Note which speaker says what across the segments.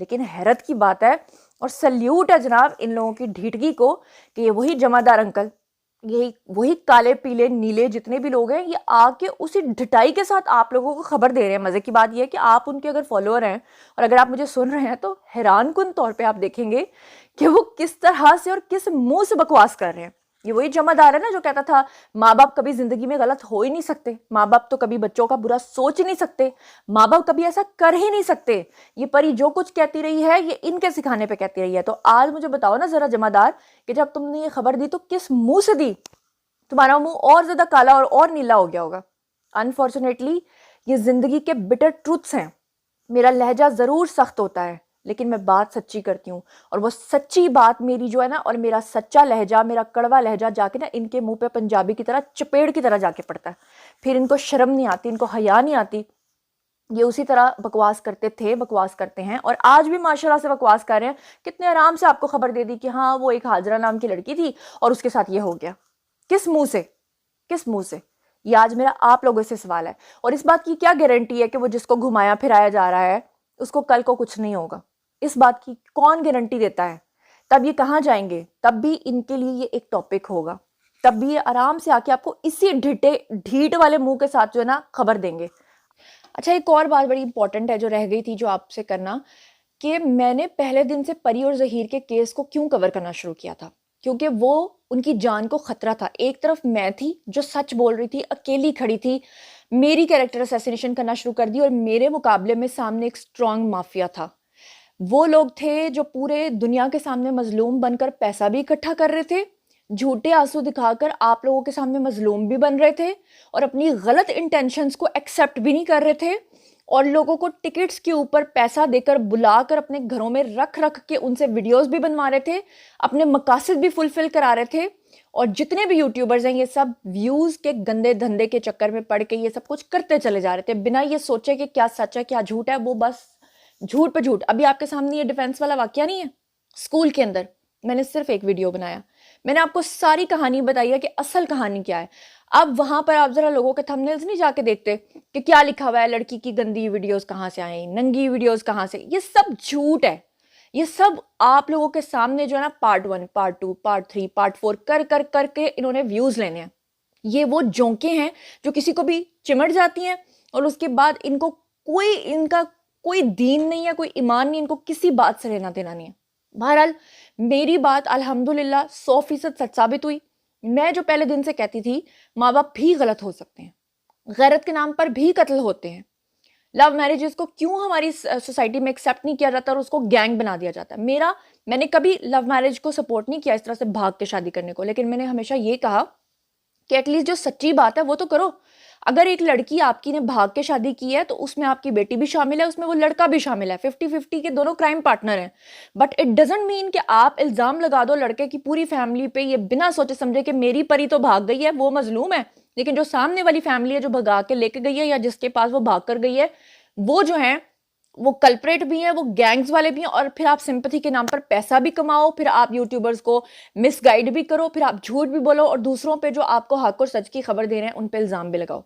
Speaker 1: لیکن حیرت کی بات ہے اور سلیوٹ ہے جناب ان لوگوں کی ڈھیٹگی کو کہ یہ وہی جمعدار انکل، یہی وہی کالے پیلے نیلے جتنے بھی لوگ ہیں، یہ آ کے اسی ڈھٹائی کے ساتھ آپ لوگوں کو خبر دے رہے ہیں۔ مزے کی بات یہ ہے کہ آپ ان کے اگر فالوور ہیں اور اگر آپ مجھے سن رہے ہیں تو حیران کن طور پہ آپ دیکھیں گے کہ وہ کس طرح سے اور کس منہ سے بکواس کر رہے ہیں۔ یہ وہی جمع دار ہے نا جو کہتا تھا ماں باپ کبھی زندگی میں غلط ہو ہی نہیں سکتے، ماں باپ تو کبھی بچوں کا برا سوچ ہی نہیں سکتے، ماں باپ کبھی ایسا کر ہی نہیں سکتے، یہ پری جو کچھ کہتی رہی ہے یہ ان کے سکھانے پہ کہتی رہی ہے۔ تو آج مجھے بتاؤ نا ذرا جمع دار کہ جب تم نے یہ خبر دی تو کس منہ سے دی؟ تمہارا منہ اور زیادہ کالا اور نیلا ہو گیا ہوگا۔ انفارچونیٹلی یہ زندگی کے بٹر ٹروتھس ہیں۔ میرا لہجہ ضرور سخت ہوتا ہے لیکن میں بات سچی کرتی ہوں، اور وہ سچی بات میری جو ہے نا، اور میرا سچا لہجہ، میرا کڑوا لہجہ جا کے نا ان کے منہ پہ پنجابی کی طرح چپیڑ کی طرح جا کے پڑتا ہے، پھر ان کو شرم نہیں آتی، ان کو حیا نہیں آتی۔ یہ اسی طرح بکواس کرتے تھے، بکواس کرتے ہیں، اور آج بھی ماشاءاللہ سے بکواس کر رہے ہیں۔ کتنے آرام سے آپ کو خبر دے دی کہ ہاں وہ ایک حاجرہ نام کی لڑکی تھی اور اس کے ساتھ یہ ہو گیا۔ کس منہ سے؟ کس منہ سے؟ یہ آج میرا آپ لوگوں سے سوال ہے۔ اور اس بات کی کیا گارنٹی ہے کہ وہ جس کو گھمایا پھرایا جا رہا ہے اس کو کل کو کچھ نہیں ہوگا؟ اس بات کی کون گارنٹی دیتا ہے؟ تب یہ کہاں جائیں گے؟ تب بھی ان کے لیے یہ ایک ٹاپک ہوگا، تب بھی یہ آرام سے آ کے آپ کو اسی ڈھیٹ والے منہ کے ساتھ جو ہے نا خبر دیں گے۔ اچھا، ایک اور بات بڑی امپورٹنٹ ہے جو رہ گئی تھی جو آپ سے کرنا، کہ میں نے پہلے دن سے پری اور ظہیر کے کیس کو کیوں کور کرنا شروع کیا تھا؟ کیونکہ وہ ان کی جان کو خطرہ تھا۔ ایک طرف میں تھی جو سچ بول رہی تھی، اکیلی کھڑی تھی، میری کیریکٹر اسیسینیشن کرنا شروع کر دی، اور میرے مقابلے میں سامنے ایک اسٹرانگ مافیا تھا۔ وہ لوگ تھے جو پورے دنیا کے سامنے مظلوم بن کر پیسہ بھی اکٹھا کر رہے تھے، جھوٹے آنسو دکھا کر آپ لوگوں کے سامنے مظلوم بھی بن رہے تھے، اور اپنی غلط انٹینشنز کو ایکسیپٹ بھی نہیں کر رہے تھے، اور لوگوں کو ٹکٹس کے اوپر پیسہ دے کر بلا کر اپنے گھروں میں رکھ کے ان سے ویڈیوز بھی بنوا رہے تھے، اپنے مقاصد بھی فلفل کرا رہے تھے۔ اور جتنے بھی یوٹیوبرز ہیں یہ سب ویوز کے گندے دھندے کے چکر میں پڑ کے یہ سب کچھ کرتے چلے جا رہے تھے، بنا یہ سوچے کہ کیا سچ ہے کیا جھوٹ ہے، وہ بس جھوٹ پہ جھوٹ۔ ابھی آپ کے سامنے یہ ڈیفینس والا واقعہ نہیں ہے، اسکول کے اندر میں نے صرف ایک ویڈیو بنایا، میں نے آپ کو ساری کہانی بتائی ہے کہ اصل کہانی کیا ہے۔ اب وہاں پر آپ ذرا لوگوں کے تھمبنیلز نہیں جا کے دیکھتے کہ کیا لکھا ہوا ہے، لڑکی کی گندی ویڈیوز کہاں سے آئیں، ننگی ویڈیوز کہاں سے؟ یہ سب جھوٹ ہے، یہ سب آپ لوگوں کے سامنے جو ہے نا پارٹ 1 پارٹ 2 پارٹ 3 پارٹ 4 کر کے انہوں نے ویوز لینے ہیں۔ یہ وہ جونکیں ہیں جو کسی کو بھی چمٹ جاتی ہیں اور اس کے بعد ان کا کوئی دین نہیں ہے، کوئی ایمان نہیں، ان کو کسی بات سے لینا دینا نہیں ہے۔ بہرحال میری بات الحمدللہ 100% سچ ثابت ہوئی۔ میں جو پہلے دن سے کہتی تھی ماں باپ بھی غلط ہو سکتے ہیں، غیرت کے نام پر بھی قتل ہوتے ہیں، لو میرجز کو کیوں ہماری سوسائٹی میں ایکسیپٹ نہیں کیا جاتا اور اس کو گینگ بنا دیا جاتا ہے۔ میں نے کبھی لو میرج کو سپورٹ نہیں کیا اس طرح سے بھاگ کے شادی کرنے کو، لیکن میں نے ہمیشہ یہ کہا کہ ایٹ لیسٹ جو سچی بات ہے وہ تو کرو۔ اگر ایک لڑکی آپ کی نے بھاگ کے شادی کی ہے تو اس میں آپ کی بیٹی بھی شامل ہے، اس میں وہ لڑکا بھی شامل ہے، 50-50 کے دونوں کرائم پارٹنر ہیں۔ بٹ اٹ ڈزنٹ مین کہ آپ الزام لگا دو لڑکے کی پوری فیملی پہ یہ بنا سوچے سمجھے کہ میری پری تو بھاگ گئی ہے، وہ مظلوم ہے، لیکن جو سامنے والی فیملی ہے جو بھگا کے لے کے گئی ہے یا جس کے پاس وہ بھاگ کر گئی ہے وہ جو ہیں وہ کلپریٹ بھی ہیں، وہ گینگز والے بھی ہیں۔ اور پھر آپ سمپتھی کے نام پر پیسہ بھی کماؤ، پھر آپ یوٹیوبرز کو مس گائیڈ بھی کرو، پھر آپ جھوٹ بھی بولو، اور دوسروں پہ جو آپ کو حق اور سچ کی خبر دے رہے ہیں ان پہ الزام بھی لگاؤ۔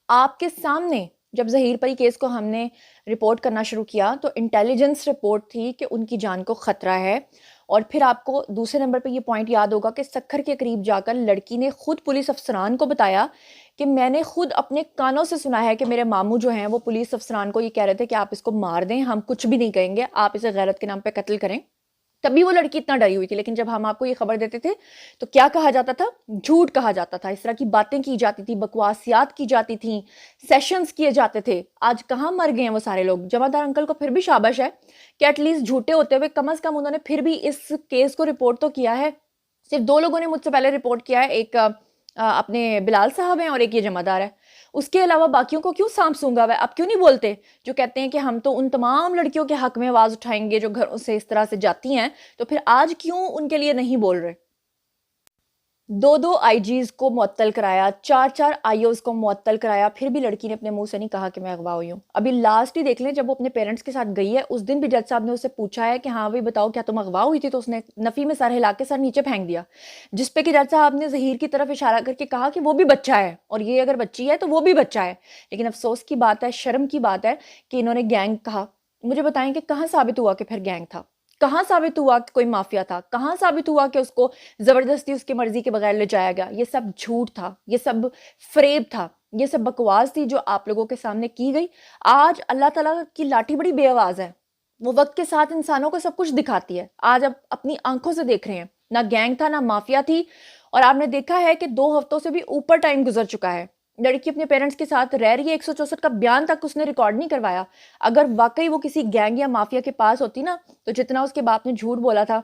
Speaker 1: آپ کے سامنے جب ظہیر پری کیس کو ہم نے رپورٹ کرنا شروع کیا تو انٹیلیجنس رپورٹ تھی کہ ان کی جان کو خطرہ ہے، اور پھر آپ کو دوسرے نمبر پہ یہ پوائنٹ یاد ہوگا کہ سکھر کے قریب جا کر لڑکی نے خود پولیس افسران کو بتایا کہ میں نے خود اپنے کانوں سے سنا ہے کہ میرے ماموں جو ہیں وہ پولیس افسران کو یہ کہہ رہے تھے کہ آپ اس کو مار دیں، ہم کچھ بھی نہیں کہیں گے، آپ اسے غیرت کے نام پہ قتل کریں۔ تبھی وہ لڑکی اتنا ڈری ہوئی تھی، لیکن جب ہم آپ کو یہ خبر دیتے تھے تو کیا کہا جاتا تھا؟ جھوٹ کہا جاتا تھا، اس طرح کی باتیں کی جاتی تھی، بکواسیات کی جاتی تھیں، سیشنز کیے جاتے تھے۔ آج کہاں مر گئے ہیں وہ سارے لوگ؟ جمع دار انکل کو پھر بھی شاباش ہے کہ ایٹ لیسٹ جھوٹے ہوتے ہوئے کم از کم انہوں نے پھر بھی اس کیس کو رپورٹ تو کیا ہے۔ صرف 2 لوگوں نے مجھ سے پہلے رپورٹ کیا ہے، ایک اپنے بلال صاحب ہیں اور ایک یہ جمع دار ہے۔ اس کے علاوہ باقیوں کو کیوں سانپ سونگا ہوا ہے؟ اب کیوں نہیں بولتے جو کہتے ہیں کہ ہم تو ان تمام لڑکیوں کے حق میں آواز اٹھائیں گے جو گھروں سے اس طرح سے جاتی ہیں، تو پھر آج کیوں ان کے لیے نہیں بول رہے؟ 2 آئی جیز کو معطل کرایا، 4 آئی اوز کو معطل کرایا، پھر بھی لڑکی نے اپنے منہ سے نہیں کہا کہ میں اغوا ہوئی ہوں۔ ابھی لاسٹ ہی دیکھ لیں جب وہ اپنے پیرنٹس کے ساتھ گئی ہے اس دن بھی جج صاحب نے اسے پوچھا ہے کہ ہاں بھائی بتاؤ کیا تم اغوا ہوئی تھی، تو اس نے نفی میں سر ہلا کے سر نیچے پھینک دیا، جس پہ کہ جج صاحب نے ظہیر کی طرف اشارہ کر کے کہا کہ وہ بھی بچہ ہے، اور یہ اگر بچی ہے تو وہ بھی بچہ ہے۔ لیکن افسوس کی بات ہے، شرم کی بات ہے کہ انہوں نے گینگ کہا، مجھے بتائیں کہ کہاں ثابت ہوا کہ پھر گینگ تھا؟ کہاں ثابت ہوا کہ کوئی مافیا تھا؟ کہاں ثابت ہوا کہ اس کو زبردستی اس کی مرضی کے بغیر لے جایا گیا؟ یہ سب جھوٹ تھا، یہ سب فریب تھا، یہ سب بکواس تھی جو آپ لوگوں کے سامنے کی گئی۔ آج اللہ تعالیٰ کی لاٹھی بڑی بے آواز ہے، وہ وقت کے ساتھ انسانوں کو سب کچھ دکھاتی ہے۔ آج آپ اپنی آنکھوں سے دیکھ رہے ہیں، نہ گینگ تھا نہ مافیا تھی، اور آپ نے دیکھا ہے کہ 2 ہفتوں سے بھی اوپر ٹائم گزر چکا ہے، لڑکی اپنے پیرنٹس کے ساتھ رہ رہی ہے، 164 کا بیان تک اس نے ریکارڈ نہیں کروایا۔ اگر واقعی وہ کسی گینگ یا مافیا کے پاس ہوتی نا، تو جتنا اس کے باپ نے جھوٹ بولا تھا،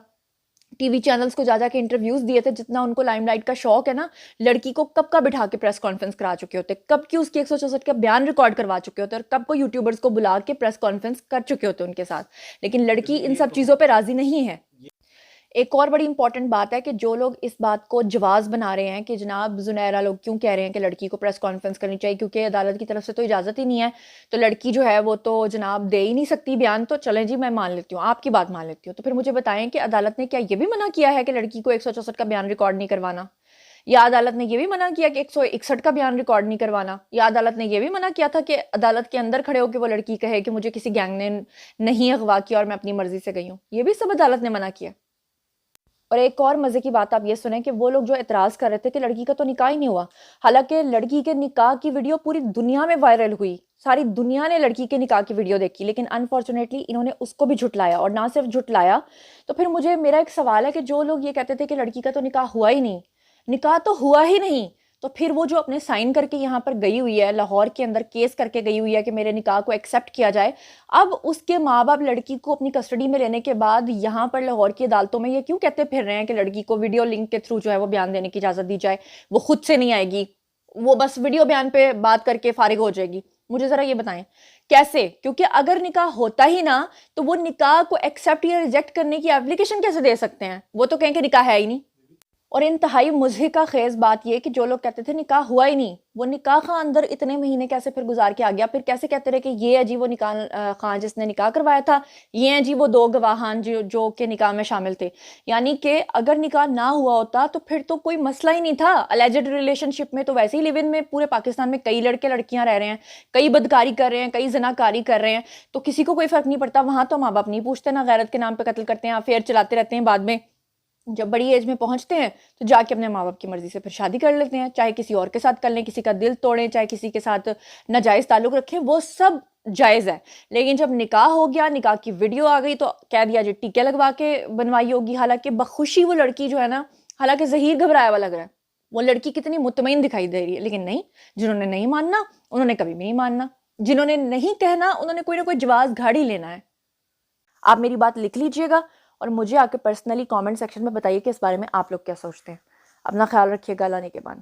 Speaker 1: ٹی وی چینلز کو جا کے انٹرویوز دیے تھے، جتنا ان کو لائم لائٹ کا شوق ہے نا، لڑکی کو کب کا بٹھا کے پریس کانفرنس کرا چکے ہوتے، کب کی اس کی 164 کا بیان ریکارڈ کروا چکے ہوتے، اور کب کو یوٹیوبرز کو بلا کے پریس کانفرنس کر چکے ہوتے ان کے ساتھ۔ لیکن لڑکی ان سب چیزوں پہ راضی نہیں ہے۔ ایک اور بڑی امپورٹنٹ بات ہے کہ جو لوگ اس بات کو جواز بنا رہے ہیں کہ جناب زنیرہ لوگ کیوں کہہ رہے ہیں کہ لڑکی کو پریس کانفرنس کرنی چاہیے کیونکہ عدالت کی طرف سے تو اجازت ہی نہیں ہے، تو لڑکی جو ہے وہ تو جناب دے ہی نہیں سکتی بیان، تو چلیں جی میں مان لیتی ہوں، آپ کی بات مان لیتی ہوں، تو پھر مجھے بتائیں کہ عدالت نے کیا یہ بھی منع کیا ہے کہ لڑکی کو 164 کا بیان ریکارڈ نہیں کروانا؟ یا عدالت نے یہ بھی منع کیا کہ 161 کا بیان ریکارڈ نہیں کروانا؟ یا عدالت نے یہ بھی منع کیا تھا کہ عدالت کے اندر کھڑے ہو کے وہ لڑکی کہے کہ مجھے کسی گینگ نے نہیں اغوا کیا اور میں اپنی مرضی سے گئی ہوں؟ یہ بھی سب عدالت نے منع کیا۔ اور ایک اور مزے کی بات آپ یہ سنیں کہ وہ لوگ جو اعتراض کر رہے تھے کہ لڑکی کا تو نکاح ہی نہیں ہوا، حالانکہ لڑکی کے نکاح کی ویڈیو پوری دنیا میں وائرل ہوئی، ساری دنیا نے لڑکی کے نکاح کی ویڈیو دیکھی، لیکن انفارچونیٹلی انہوں نے اس کو بھی جھٹلایا، اور نہ صرف جھٹلایا، تو پھر مجھے میرا ایک سوال ہے کہ جو لوگ یہ کہتے تھے کہ لڑکی کا تو نکاح ہوا ہی نہیں، نکاح تو ہوا ہی نہیں، تو پھر وہ جو اپنے سائن کر کے یہاں پر گئی ہوئی ہے، لاہور کے اندر کیس کر کے گئی ہوئی ہے کہ میرے نکاح کو ایکسیپٹ کیا جائے، اب اس کے ماں باپ لڑکی کو اپنی کسٹڈی میں لینے کے بعد یہاں پر لاہور کی عدالتوں میں یہ کیوں کہتے پھر رہے ہیں کہ لڑکی کو ویڈیو لنک کے تھرو جو ہے وہ بیان دینے کی اجازت دی جائے، وہ خود سے نہیں آئے گی، وہ بس ویڈیو بیان پہ بات کر کے فارغ ہو جائے گی؟ مجھے ذرا یہ بتائیں کیسے؟ کیونکہ اگر نکاح ہوتا ہی نہ تو وہ نکاح کو ایکسیپٹ یا ریجیکٹ کرنے کی اپلیکیشن کیسے دے سکتے ہیں؟ وہ تو کہیں کہ نکاح ہے ہی نہیں۔ اور انتہائی مضحکہ خیز بات یہ کہ جو لوگ کہتے تھے نکاح ہوا ہی نہیں، وہ نکاح خواہ اندر اتنے مہینے کیسے پھر گزار کے آ گیا؟ پھر کیسے کہتے رہے کہ یہ ہے جی وہ نکاح خواہ جس نے نکاح کروایا تھا، یہ ہیں جی وہ 2 گواہان جو کہ نکاح میں شامل تھے؟ یعنی کہ اگر نکاح نہ ہوا ہوتا تو پھر تو کوئی مسئلہ ہی نہیں تھا، الیجڈ ریلیشن شپ میں تو ویسے ہی لیو ان میں پورے پاکستان میں کئی لڑکے لڑکیاں رہ رہے ہیں، کئی بدکاری کر رہے ہیں، کئی زناکاری کر رہے ہیں، تو کسی کو کوئی فرق نہیں پڑتا، وہاں تو ماں باپ نہیں پوچھتے، نہ غیرت کے نام پہ قتل کرتے ہیں، افیئر چلاتے رہتے ہیں، بعد میں جب بڑی ایج میں پہنچتے ہیں تو جا کے اپنے ماں باپ کی مرضی سے پھر شادی کر لیتے ہیں، چاہے کسی اور کے ساتھ کر لیں، کسی کا دل توڑیں، چاہے کسی کے ساتھ ناجائز تعلق رکھیں، وہ سب جائز ہے۔ لیکن جب نکاح ہو گیا، نکاح کی ویڈیو آ گئی تو کہہ دیا جی ٹیکے لگوا کے بنوائی ہوگی، حالانکہ بخوشی وہ لڑکی جو ہے نا، حالانکہ ظہیر گھبرایا ہوا لگ رہا ہے، وہ لڑکی کتنی مطمئن دکھائی دے رہی ہے، لیکن نہیں، جنہوں نے نہیں ماننا انہوں نے کبھی بھی نہیں ماننا، جنہوں نے نہیں کہنا انہوں نے کوئی نہ کوئی جواز گھاڑ ہی لینا ہے۔ آپ میری بات لکھ لیجئے گا اور مجھے آ کے پرسنلی کامنٹ سیکشن میں بتائیے کہ اس بارے میں آپ لوگ کیا سوچتے ہیں۔ اپنا خیال رکھیے گا، اللہ نگہبان۔